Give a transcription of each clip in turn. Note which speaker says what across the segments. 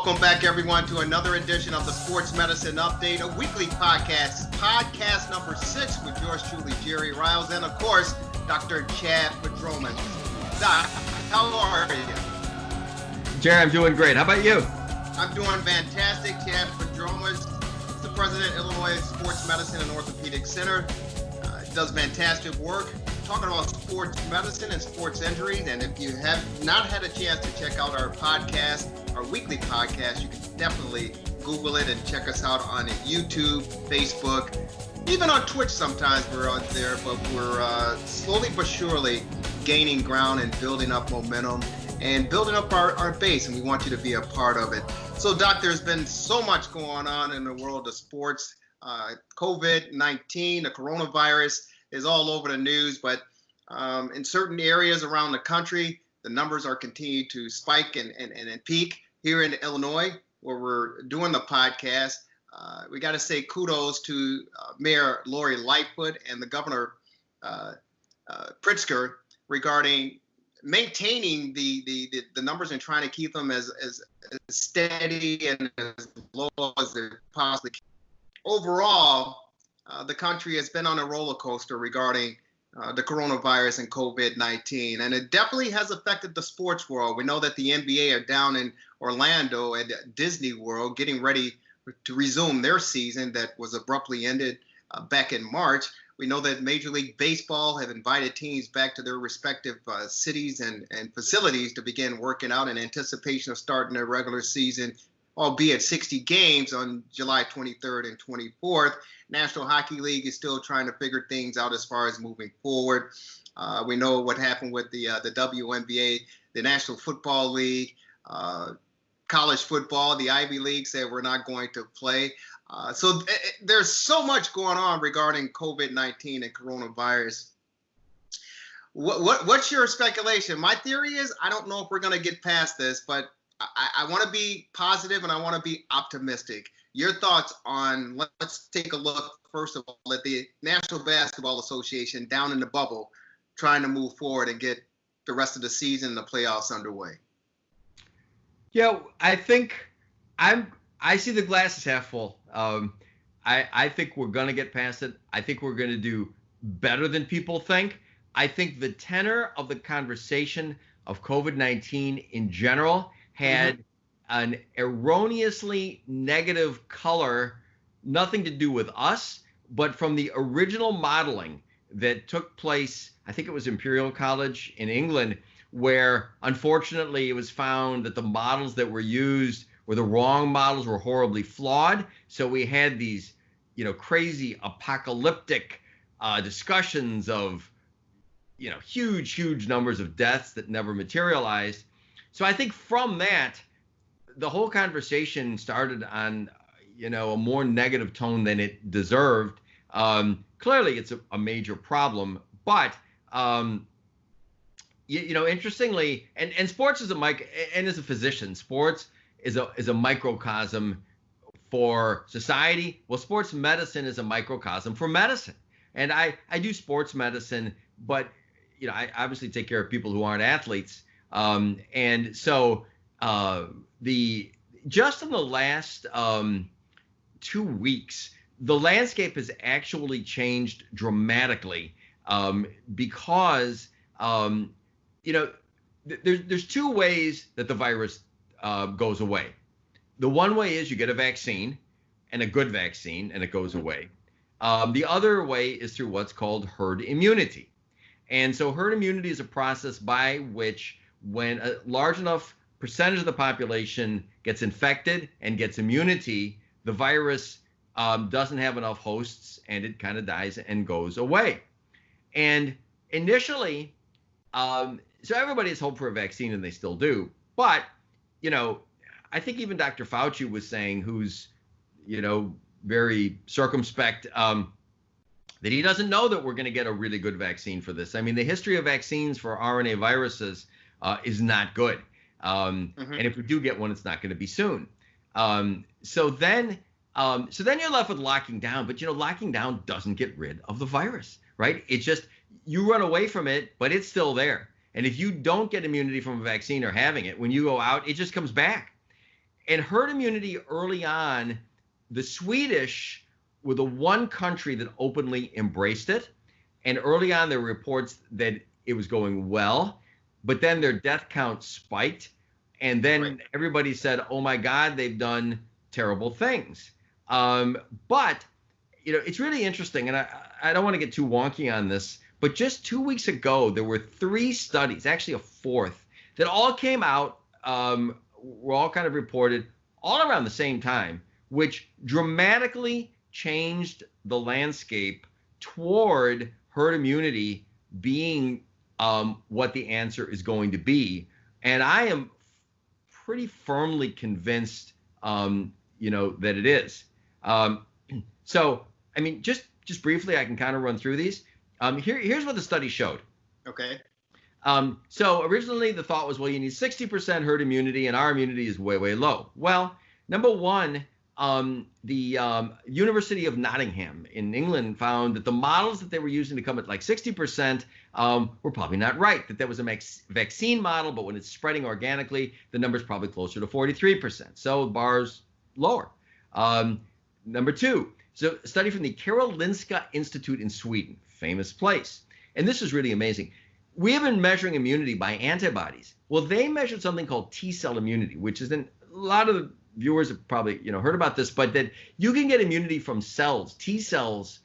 Speaker 1: Welcome back, everyone, to another edition of the Sports Medicine Update, a weekly podcast, podcast number 6 with yours truly, Jerry Riles, and of course, Dr. Chad Pedroman. Doc, how are you?
Speaker 2: Jerry, I'm doing great. How about you?
Speaker 1: I'm doing fantastic. Chad Pedroman is the president of Illinois Sports Medicine and Orthopedic Center. Does fantastic work talking about sports medicine and sports injuries. And if you have not had a chance to check out our podcast, our weekly podcast, you can definitely Google it and check us out on YouTube, Facebook, even on Twitch. Sometimes we're out there, but we're slowly but surely gaining ground and building up momentum and building up our base, and we want you to be a part of it. So, Doc, there's been so much going on in the world of sports. COVID-19, the coronavirus is all over the news, but in certain areas around the country, the numbers are continuing to spike and peak. Here in Illinois, where we're doing the podcast, we got to say kudos to Mayor Lori Lightfoot and the Governor Pritzker regarding maintaining the numbers and trying to keep them as steady and as low as they possibly can. Overall, the country has been on a roller coaster regarding the coronavirus and COVID-19, and it definitely has affected the sports world. We know that the NBA are down in Orlando at Disney World getting ready to resume their season that was abruptly ended back in March. We know that Major League Baseball have invited teams back to their respective cities and facilities to begin working out in anticipation of starting their regular season, albeit 60 games on July 23rd and 24th. National Hockey League is still trying to figure things out as far as moving forward. We know what happened with the WNBA, the National Football League, college football. The Ivy League said we're not going to play. So there's so much going on regarding COVID-19 and coronavirus. What's your speculation? My theory is I don't know if we're going to get past this, but I want to be positive and I want to be optimistic. Your thoughts on, let's take a look, first of all, at the National Basketball Association down in the bubble, trying to move forward and get the rest of the season and the playoffs underway.
Speaker 2: Yeah, I think I see the glass is half full. I think we're going to get past it. I think we're going to do better than people think. I think the tenor of the conversation of COVID-19 in general had an erroneously negative color, nothing to do with us, but from the original modeling that took place, I think it was Imperial College in England, where unfortunately it was found that the models that were used were the wrong models, were horribly flawed. So we had these, crazy apocalyptic discussions of, huge numbers of deaths that never materialized. So I think from that, the whole conversation started on, a more negative tone than it deserved. Clearly, it's a major problem, but interestingly, and sports is and as a physician, sports is a microcosm for society. Well, sports medicine is a microcosm for medicine, and I do sports medicine, but I obviously take care of people who aren't athletes. And so just in the last 2 weeks, the landscape has actually changed dramatically because there's 2 ways that the virus goes away. The one way is you get a vaccine, and a good vaccine, and it goes away. The other way is through what's called herd immunity. And so herd immunity is a process by which when a large enough percentage of the population gets infected and gets immunity, the virus doesn't have enough hosts and it kind of dies and goes away. And initially, so everybody has hoped for a vaccine and they still do. But, I think even Dr. Fauci was saying, who's, very circumspect, that he doesn't know that we're going to get a really good vaccine for this. I mean, the history of vaccines for RNA viruses is not good. And if we do get one, it's not going to be soon. So then you're left with locking down. But, locking down doesn't get rid of the virus, right? It's just you run away from it, but it's still there. And if you don't get immunity from a vaccine or having it, when you go out, it just comes back. And herd immunity early on, the Swedish were the one country that openly embraced it. And early on, there were reports that it was going well, but then their death count spiked. And then everybody said, oh my God, they've done terrible things. But, it's really interesting. And I don't want to get too wonky on this, but just 2 weeks ago, there were 3 studies, actually a 4th, that all came out, were all kind of reported all around the same time, which dramatically changed the landscape toward herd immunity being what the answer is going to be. And I am pretty firmly convinced, that it is. So, I mean, just briefly, I can kind of run through these. Here's what the study showed.
Speaker 1: Okay.
Speaker 2: So originally the thought was, well, you need 60% herd immunity, and our immunity is way, way low. Well, number one, the University of Nottingham in England found that the models that they were using to come at like 60% were probably not right, that was a vaccine model, but when it's spreading organically, the number's probably closer to 43%. So the bar's lower. Number two, so a study from the Karolinska Institute in Sweden, famous place. And this is really amazing. We have been measuring immunity by antibodies. Well, they measured something called T-cell immunity, which is a lot of the viewers have probably heard about this, but that you can get immunity from cells, T cells,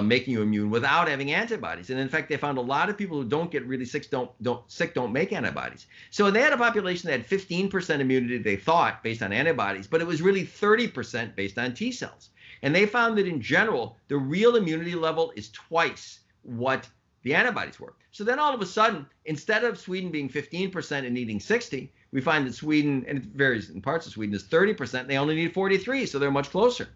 Speaker 2: making you immune without having antibodies. And in fact, they found a lot of people who don't get really sick don't make antibodies. So they had a population that had 15% immunity, they thought, based on antibodies, but it was really 30% based on T cells. And they found that in general, the real immunity level is twice what the antibodies were. So then all of a sudden, instead of Sweden being 15% and needing 60, we find that Sweden, and it varies in parts of Sweden, is 30%. And they only need 43, so they're much closer.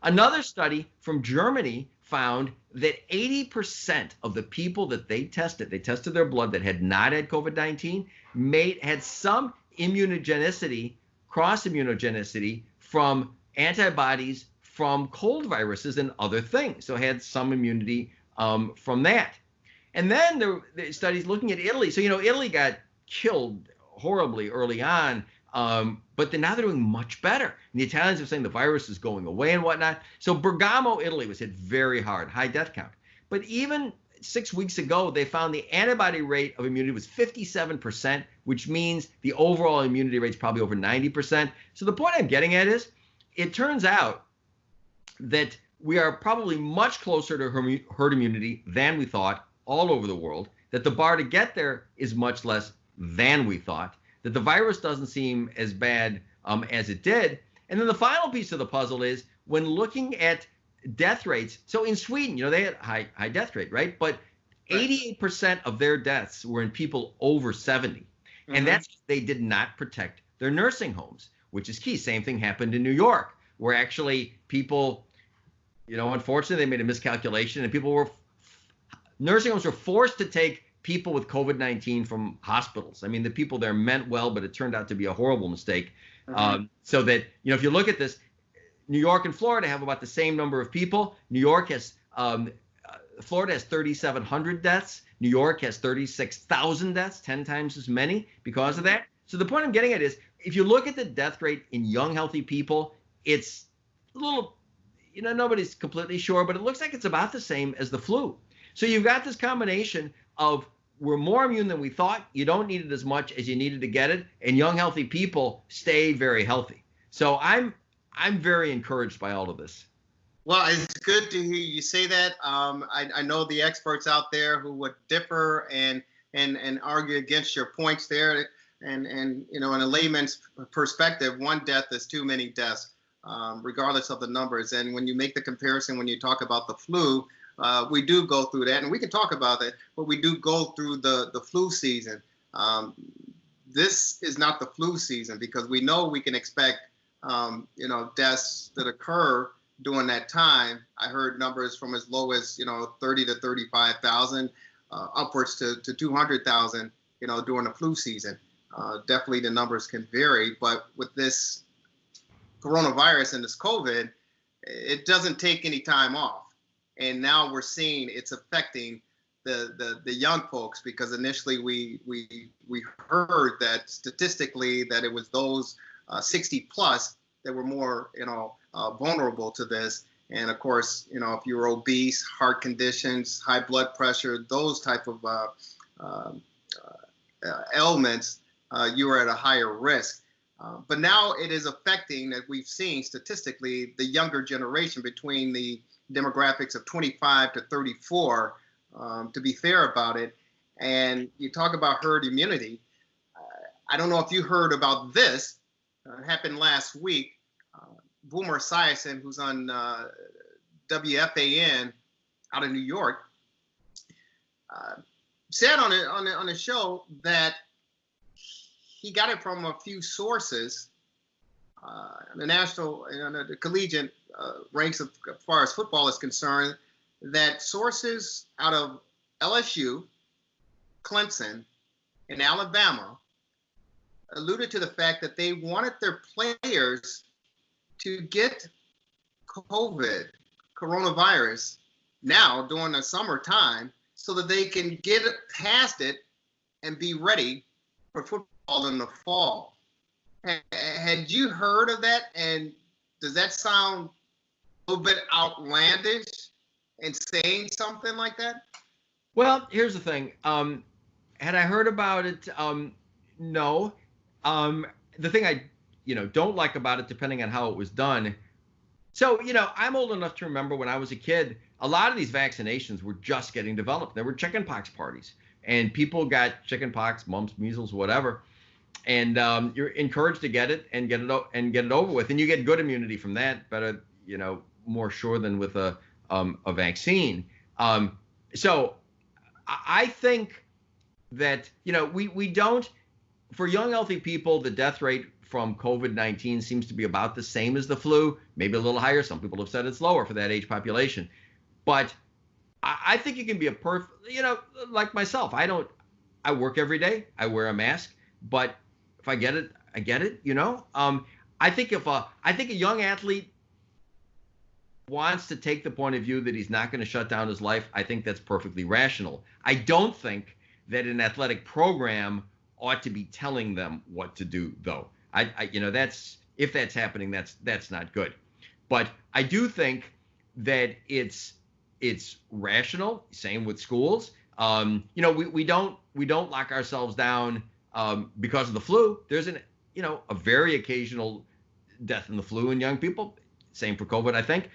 Speaker 2: Another study from Germany found that 80% of the people that they tested their blood that had not had COVID-19, had some immunogenicity, cross-immunogenicity from antibodies from cold viruses and other things. So had some immunity from that. And then there were studies looking at Italy. So, Italy got killed horribly early on, but now they're doing much better. And the Italians are saying the virus is going away and whatnot. So Bergamo, Italy was hit very hard, high death count. But even 6 weeks ago, they found the antibody rate of immunity was 57%, which means the overall immunity rate is probably over 90%. So the point I'm getting at is, it turns out that we are probably much closer to herd immunity than we thought all over the world, that the bar to get there is much less than we thought, that the virus doesn't seem as bad as it did. And then the final piece of the puzzle is when looking at death rates. So in Sweden, they had high death rate, right? But 88% of their deaths were in people over 70. Mm-hmm. And that's, they did not protect their nursing homes, which is key. Same thing happened in New York, where actually people, unfortunately they made a miscalculation and nursing homes were forced to take people with COVID-19 from hospitals. I mean, the people there meant well, but it turned out to be a horrible mistake. Mm-hmm. So that, if you look at this, New York and Florida have about the same number of people. Florida has 3,700 deaths. New York has 36,000 deaths, 10 times as many because of that. So the point I'm getting at is, if you look at the death rate in young, healthy people, it's a little, nobody's completely sure, but it looks like it's about the same as the flu. So you've got this combination of we're more immune than we thought. You don't need it as much as you needed to get it. And young, healthy people stay very healthy. So I'm very encouraged by all of this.
Speaker 1: Well, it's good to hear you say that. I know the experts out there who would differ and argue against your points there. And in a layman's perspective, one death is too many deaths, regardless of the numbers. And when you make the comparison, when you talk about the flu, we do go through that, and we can talk about that, but we do go through the flu season. This is not the flu season, because we know we can expect, deaths that occur during that time. I heard numbers from as low as, 30 to 35,000, upwards to 200,000, during the flu season. Definitely the numbers can vary, but with this coronavirus and this COVID, it doesn't take any time off. And now we're seeing it's affecting the young folks, because initially we heard that statistically that it was those 60 plus that were more, vulnerable to this. And of course, if you're obese, heart conditions, high blood pressure, those type of ailments, you are at a higher risk. But now it is affecting, that we've seen statistically, the younger generation between the demographics of 25 to 34, to be fair about it. And you talk about herd immunity. I don't know if you heard about this. It happened last week. Boomer Esiason, who's on WFAN out of New York, said on a show that he got it from a few sources, the national, the collegiate ranks as far as football is concerned, that sources out of LSU, Clemson, and Alabama alluded to the fact that they wanted their players to get coronavirus now during the summertime, so that they can get past it and be ready for football in the fall. Had you heard of that? And does that sound a little bit outlandish and saying something like that?
Speaker 2: Well, here's the thing. Had I heard about it? No. The thing I don't like about it, depending on how it was done. So, I'm old enough to remember when I was a kid, a lot of these vaccinations were just getting developed. There were chickenpox parties, and people got chickenpox, mumps, measles, whatever. And you're encouraged to get it and get it over with, and you get good immunity from that. Better, more sure than with a vaccine. So I think that we don't. For young, healthy people, the death rate from COVID-19 seems to be about the same as the flu, maybe a little higher. Some people have said it's lower for that age population. But I think you can be a perfect, like myself. I work every day. I wear a mask. But if I get it, I get it, I think a young athlete wants to take the point of view that he's not going to shut down his life, I think that's perfectly rational. I don't think that an athletic program ought to be telling them what to do, though. That's, if that's happening, that's not good. But I do think that it's rational. Same with schools. We don't lock ourselves down because of the flu. There's a very occasional death in the flu in young people. Same for COVID, I think.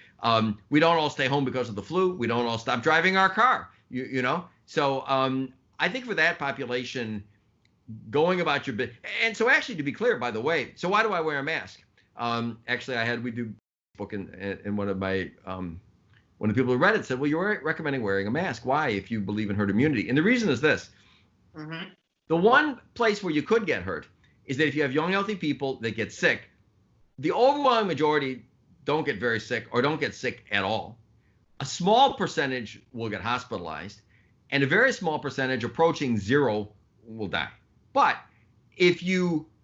Speaker 2: We don't all stay home because of the flu. We don't all stop driving our car. So I think for that population, going about your business. And so actually, to be clear, by the way, so why do I wear a mask? Actually, we do book in one of my, one of the people who read it said, well, you're recommending wearing a mask. Why, if you believe in herd immunity? And the reason is this. Mm-hmm. The one place where you could get hurt is that if you have young, healthy people that get sick, the overwhelming majority don't get very sick or don't get sick at all. A small percentage will get hospitalized, and a very small percentage approaching zero will die. But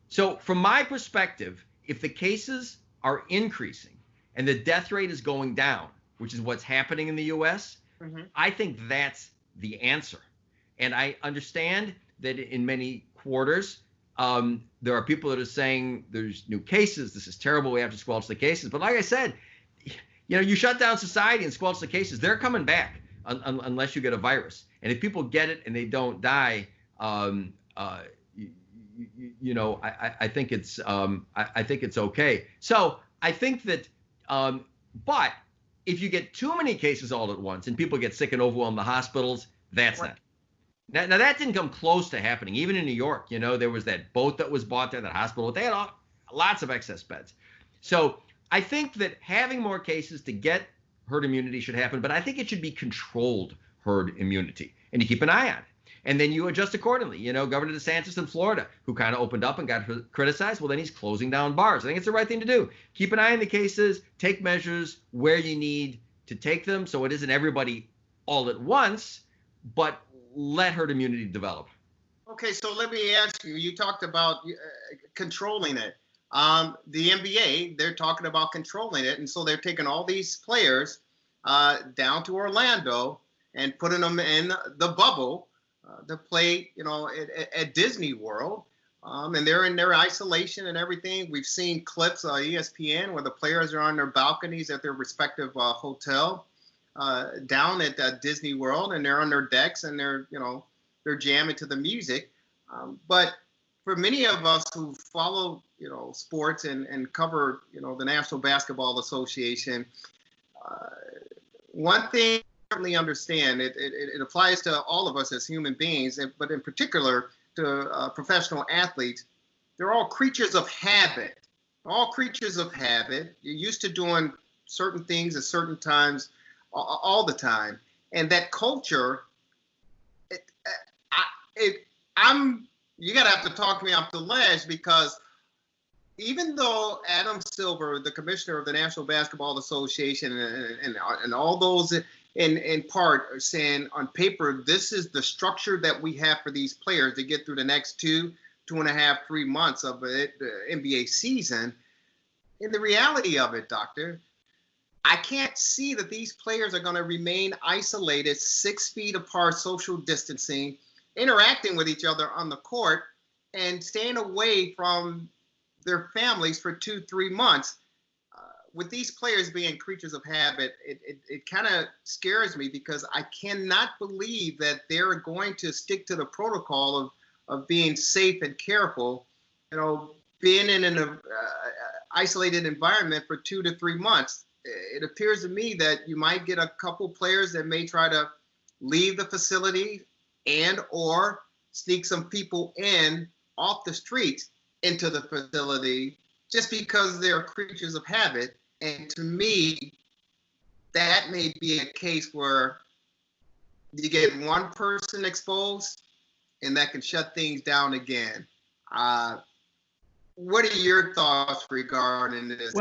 Speaker 2: so from my perspective, if the cases are increasing and the death rate is going down, which is what's happening in the U.S., mm-hmm. I think that's the answer. And I understand that in many quarters, there are people that are saying there's new cases. This is terrible. We have to squelch the cases. But like I said, you shut down society and squelch the cases. They're coming back unless you get a virus. And if people get it and they don't die, I think it's okay. So I think that, but if you get too many cases all at once and people get sick and overwhelm the hospitals, that's not. Now that didn't come close to happening. Even in New York, there was that boat that was bought there, that hospital. They had lots of excess beds. So I think that having more cases to get herd immunity should happen, but I think it should be controlled herd immunity, and you keep an eye on it. And then you adjust accordingly. Governor DeSantis in Florida, who kind of opened up and got criticized, well, then he's closing down bars. I think it's the right thing to do. Keep an eye on the cases, take measures where you need to take them, so it isn't everybody all at once, but let herd immunity develop.
Speaker 1: Okay, so let me ask you, you talked about controlling it. The NBA, they're talking about controlling it, and so they're taking all these players down to Orlando and putting them in the bubble to play, at Disney World. And they're in their isolation and everything. We've seen clips on ESPN where the players are on their balconies at their respective hotel down at Disney World, and they're on their decks and they're jamming to the music. But for many of us who follow, sports and cover, the National Basketball Association, one thing I certainly understand, it applies to all of us as human beings, but in particular to professional athletes. They're all creatures of habit. All creatures of habit. You're used to doing certain things at certain times all the time. And that culture, you got to have to talk me off the ledge, because even though Adam Silver, the commissioner of the National Basketball Association, and all those in part are saying on paper, this is the structure that we have for these players to get through the next 2.5, 3 months of the NBA season. In the reality of it, Doctor, I can't see that these players are going to remain isolated, 6 feet apart, social distancing, interacting with each other on the court, and staying away from their families for 2-3 months. With these players being creatures of habit, it kind of scares me, because I cannot believe that they're going to stick to the protocol of being safe and careful, being in an isolated environment for 2 to 3 months. It appears to me that you might get a couple players that may try to leave the facility and or sneak some people in off the streets into the facility just because they're creatures of habit. And to me, that may be a case where you get one person exposed and that can shut things down again. What are your thoughts regarding this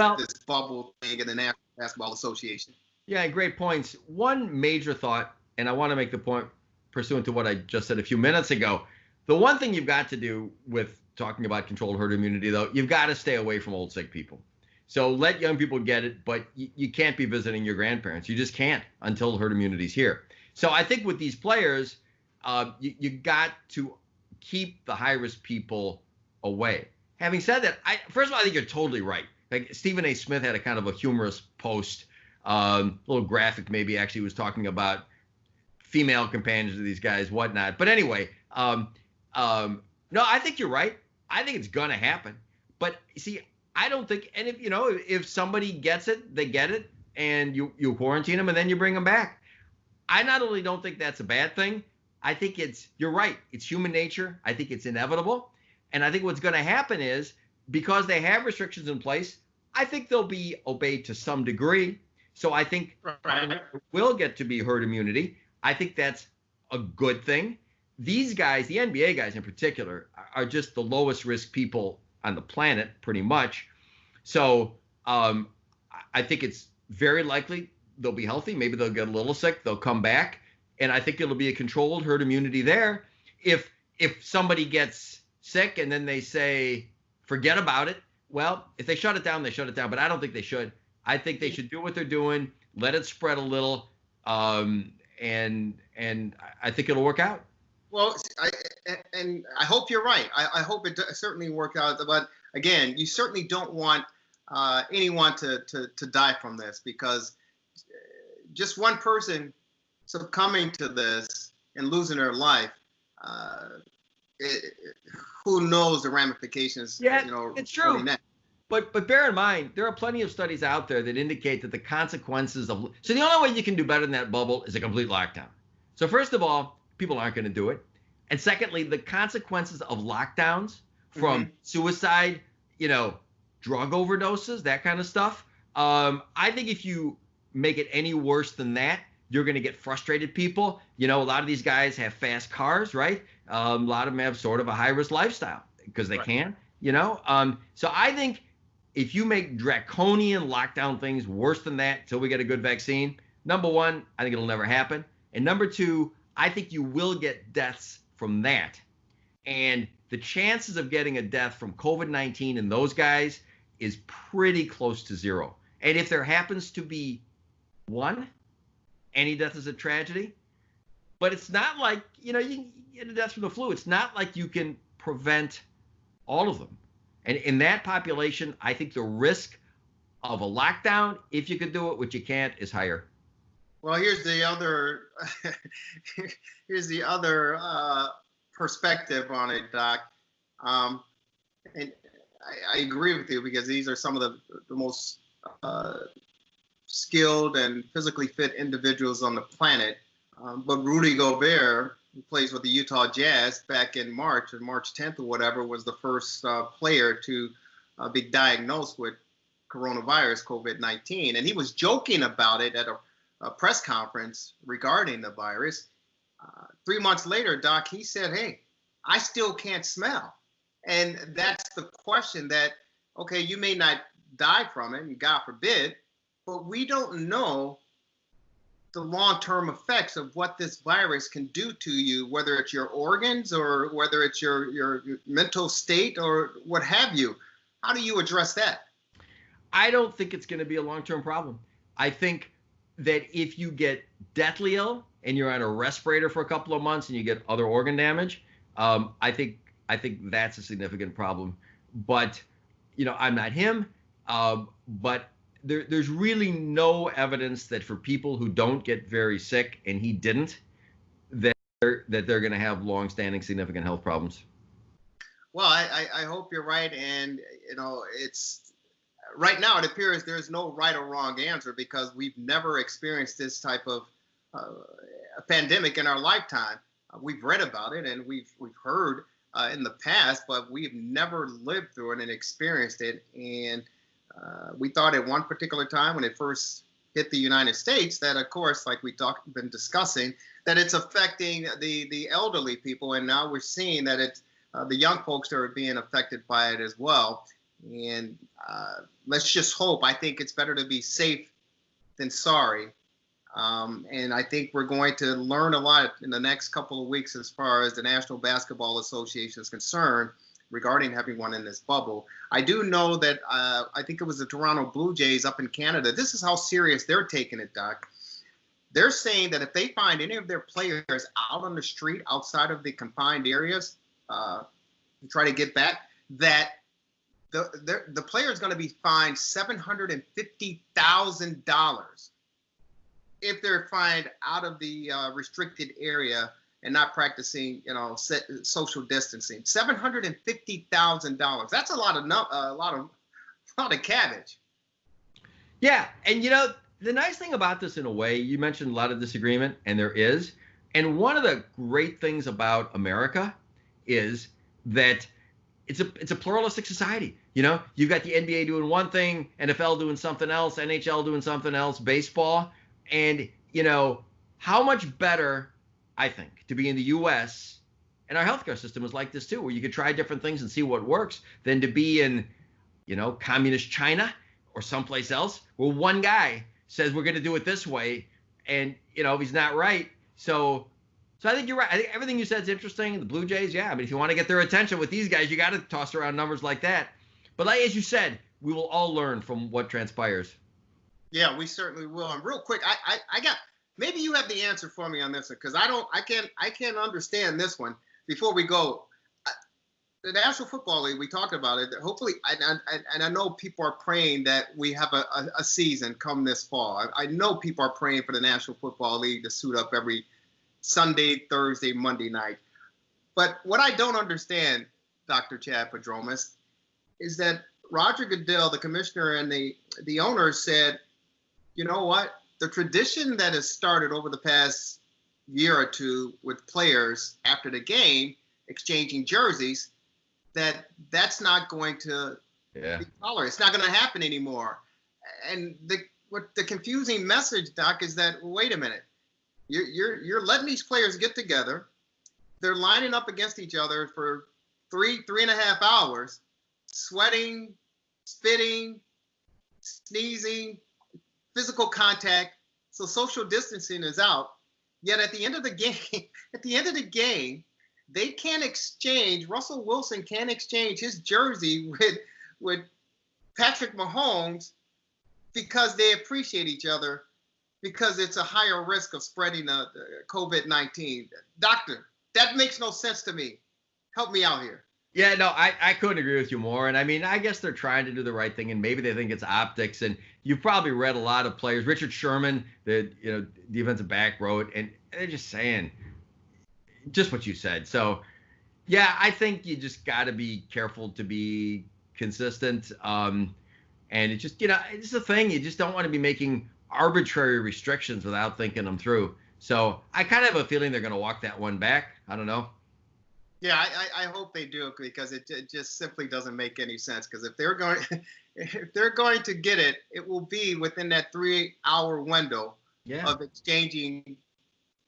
Speaker 1: bubble thing in the National Basketball Association?
Speaker 2: Yeah, great points. One major thought, and I want to make the point pursuant to what I just said a few minutes ago. The one thing you've got to do with talking about controlled herd immunity, though, you've got to stay away from old sick people. So let young people get it, but you can't be visiting your grandparents. You just can't until herd immunity's here. So I think with these players, you got to keep the high-risk people away. Having said that, first of all, I think you're totally right. Like Stephen A. Smith had a kind of a humorous post, a little graphic maybe, actually was talking about female companions of these guys, whatnot. But anyway, no, I think you're right. I think it's going to happen. But see, I don't think, and if somebody gets it, they get it, and you quarantine them and then you bring them back. I not only don't think that's a bad thing, I think you're right. It's human nature. I think it's inevitable. And I think what's going to happen is, because they have restrictions in place, I think they'll be obeyed to some degree. So I think we'll get to be herd immunity. I think that's a good thing. These guys, the NBA guys in particular, are just the lowest risk people on the planet, pretty much. So I think it's very likely they'll be healthy. Maybe they'll get a little sick. They'll come back. And I think it'll be a controlled herd immunity there. If somebody gets sick and then they say, forget about it, well, if they shut it down, they shut it down. But I don't think they should. I think they should do what they're doing, let it spread a little, and I think it'll work out.
Speaker 1: Well, I hope you're right. I hope it certainly work out. But again, you certainly don't want anyone to die from this, because just one person succumbing to this and losing their life, who knows the ramifications?
Speaker 2: Yeah, it's true. But bear in mind, there are plenty of studies out there that indicate that the consequences of – so the only way you can do better than that bubble is a complete lockdown. So first of all, people aren't going to do it. And secondly, the consequences of lockdowns from suicide, drug overdoses, that kind of stuff. I think if you make it any worse than that, you're going to get frustrated people. A lot of these guys have fast cars, right? A lot of them have sort of a high-risk lifestyle because they can, So I think if you make draconian lockdown things worse than that until we get a good vaccine, number one, I think it'll never happen. And number two, I think you will get deaths from that. And the chances of getting a death from COVID-19 in those guys is pretty close to zero. And if there happens to be one, any death is a tragedy. But it's not like, you can get a death from the flu. It's not like you can prevent all of them. And in that population, I think the risk of a lockdown, if you could do it, which you can't, is higher.
Speaker 1: Well, here's the other here's the other perspective on it, Doc. And I agree with you, because these are some of the most skilled and physically fit individuals on the planet. But Rudy Gobert, who plays with the Utah Jazz, back in March, on March 10th or whatever, was the first player to be diagnosed with coronavirus, COVID-19. And he was joking about it at a press conference regarding the virus. 3 months later, Doc, he said, hey, I still can't smell. And that's the question that, okay, you may not die from it, and God forbid, but we don't know the long-term effects of what this virus can do to you, whether it's your organs or whether it's your mental state or what have you. How do you address that?
Speaker 2: I don't think it's going to be a long-term problem. I think that if you get deathly ill and you're on a respirator for a couple of months and you get other organ damage, I think that's a significant problem. But, I'm not him, but there's really no evidence that for people who don't get very sick, and he didn't, that they're going to have long-standing significant health problems.
Speaker 1: Well, I hope you're right. And, it's right now, it appears there's no right or wrong answer, because we've never experienced this type of a pandemic in our lifetime. We've read about it and we've heard in the past, but we've never lived through it and experienced it. And we thought at one particular time when it first hit the United States that, of course, like been discussing, that it's affecting the elderly people. And now we're seeing that it's the young folks that are being affected by it as well. And let's just hope. I think it's better to be safe than sorry. And I think we're going to learn a lot in the next couple of weeks as far as the National Basketball Association is concerned regarding everyone in this bubble. I do know that I think it was the Toronto Blue Jays up in Canada. This is how serious they're taking it, Doc. They're saying that if they find any of their players out on the street outside of the confined areas to try to get back, that the player is going to be fined $750,000 if they're fined out of the restricted area and not practicing, social distancing. $750,000. That's a lot of cabbage.
Speaker 2: Yeah, and the nice thing about this, in a way, you mentioned a lot of disagreement, and there is. And one of the great things about America is that it's a pluralistic society. You've got the NBA doing one thing, NFL doing something else, NHL doing something else, baseball. And, how much better, I think, to be in the U.S., and our healthcare system is like this too, where you could try different things and see what works, than to be in, communist China or someplace else where one guy says we're going to do it this way, and, he's not right. So I think you're right. I think everything you said is interesting. The Blue Jays, yeah. I mean, if you want to get their attention with these guys, you got to toss around numbers like that. But as you said, we will all learn from what transpires.
Speaker 1: Yeah, we certainly will. And real quick, I got, maybe you have the answer for me on this one, because I can't understand this one. Before we go, the National Football League, we talked about it. Hopefully, and I know people are praying that we have a season come this fall. I know people are praying for the National Football League to suit up every Sunday, Thursday, Monday night. But what I don't understand, Dr. Chad Padromas, is that Roger Goodell, the commissioner, and the owner said, you know what? The tradition that has started over the past year or two with players after the game exchanging jerseys, that's not going to be tolerated. It's not going to happen anymore. And the confusing message, Doc, is that, wait a minute, you're letting these players get together. They're lining up against each other for 3.5 hours, sweating, spitting, sneezing, physical contact. So social distancing is out. Yet at the end of the game, they can't exchange. Russell Wilson can't exchange his jersey with Patrick Mahomes because they appreciate each other, because it's a higher risk of spreading COVID-19. Doctor, that makes no sense to me. Help me out here.
Speaker 2: Yeah, no, I couldn't agree with you more. And I mean, I guess they're trying to do the right thing, and maybe they think it's optics. And you've probably read a lot of players. Richard Sherman, the defensive back, wrote, and they're just saying just what you said. So, yeah, I think you just got to be careful to be consistent. And it just, it's a thing. You just don't want to be making arbitrary restrictions without thinking them through. So I kind of have a feeling they're going to walk that one back. I don't know.
Speaker 1: Yeah, I hope they do, because it just simply doesn't make any sense. Because if they're going to get it, it will be within that 3-hour window of exchanging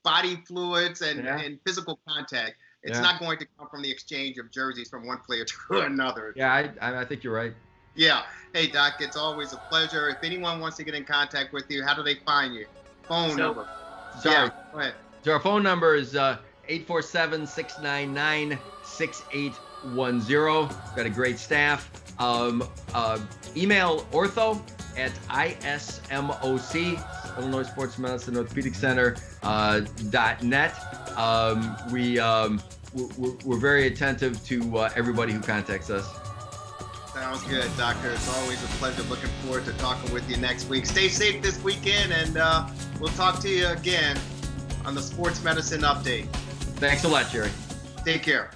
Speaker 1: body fluids and physical contact. It's not going to come from the exchange of jerseys from one player to another.
Speaker 2: Yeah, I think you're right.
Speaker 1: Yeah. Hey, Doc, it's always a pleasure. If anyone wants to get in contact with you, how do they find you? Phone number. Sorry, go ahead.
Speaker 2: So our phone number is 847-699-6810. Got a great staff. Email ortho@ISMOC, Illinois Sports Medicine Orthopedic Center .net. We're very attentive to everybody who contacts us.
Speaker 1: Sounds good, Doctor. It's always a pleasure. Looking forward to talking with you next week. Stay safe this weekend, and we'll talk to you again on the Sports Medicine Update.
Speaker 2: Thanks a lot, Jerry.
Speaker 1: Take care.